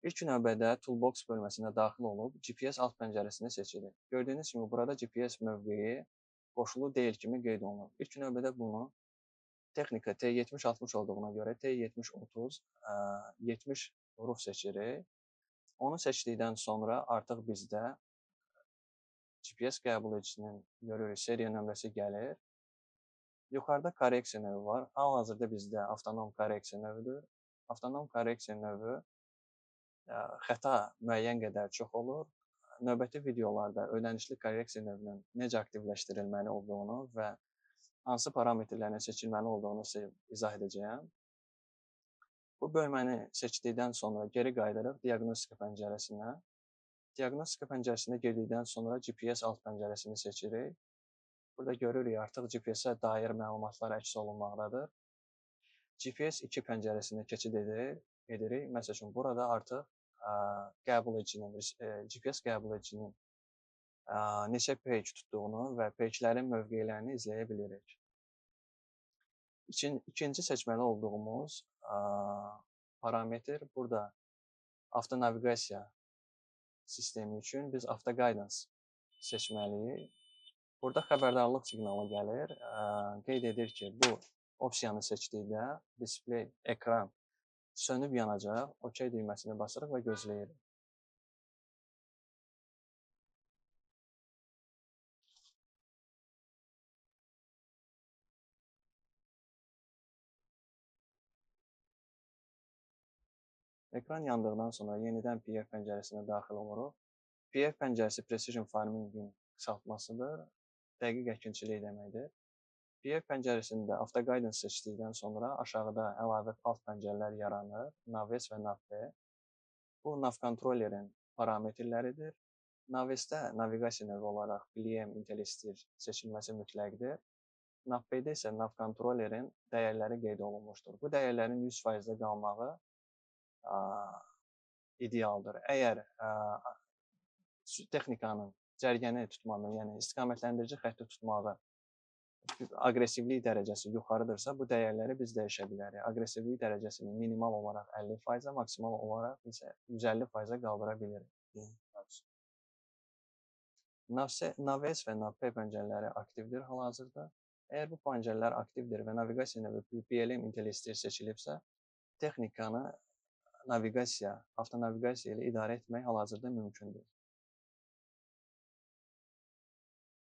İlk növbədə Toolbox bölməsinə daxil olub GPS alt pəncərəsini seçirik. Gördüyünüz kimi burada GPS mövqeyi qoşulu deyil kimi qeyd olunub. İlk növbədə bunu texnika T7060 olduğuna görə T7030 70 ruh seçirik. Onu seçdikdən sonra artıq bizdə GPS qəbul edicisinin görürük, seriya nömrəsi gəlir. Yuxarıda korreksiya növü var. Hal-hazırda bizdə avtonom korreksiya növüdür. Avtonom korreksiya növü xəta müəyyən qədər çox olur. Növbəti videolarda ödənişli korreksiya növünün necə aktivləşdirilməli olduğunu və hansı parametrlərin seçilməli olduğunu sizə izah edəcəyəm. Bu bölməni seçdikdən sonra geri qayıdırıq diaqnostika pəncərəsinə. Diaqnostika pəncərəsinə girdikdən sonra GPS alt pəncərəsini seçirik. Burada görürük artıq GPS-ə dair məlumatlar əks olunmaqdadır. GPS 2 pəncərəsinə keçid edirik. Məsəl üçün, burada artıq GPS qəbul edicisinin neçə page tutduğunu və pagelərin mövqelərini izləyə bilirik. İkinci seçməli olduğumuz parametr burada avtonaviqasiya sistemi üçün biz AutoGuidance seçməliyik. Burada xəbərdarlıq siqnalı gəlir. Qeyd edir ki, bu opsiyanı seçdikdə display, ekran sönüb yanacaq. OK düyməsini basırıq və gözləyirik. Ekran yandıqdan sonra yenidən PF pəncərəsinə daxil oluruq. PF pəncərəsi Precision Farming-in qısaltmasıdır. Dəqiq əkinçilik deməkdir. PF pəncərəsində AutoGuidance seçdikdən sonra aşağıda əlavə alt pəncərələr yaranır. Naves və Navp. Bu nav kontrolerin parametrləridir. Navesdə naviqasiya növü olaraq BLM IntelliSteer seçilməsi mütləqdir. Navp-də isə nav kontrolerin dəyərləri qeyd olunmuşdur. Bu dəyərlərin 100%-də qalmağı idealdır. Əgər texnikanın cərgəni tutmağı, yəni istiqamətləndirici xətti tutmağı aqressivlik dərəcəsi yuxarıdırsa, bu dəyərləri biz dəyişə bilərik. Aqressivlik dərəcəsini minimal olaraq 50%-ə, maksimal olaraq isə 150%-ə qaldıra bilirik. Naves və Navp pəncərələri aktivdir hal-hazırda. Əgər bu pəncərələr aktivdir və naviqasiya növü BLM IntelliSteer seçilibsə, texnikanı avtonaviqasiya ilə idarə etmək hal-hazırda mümkündür.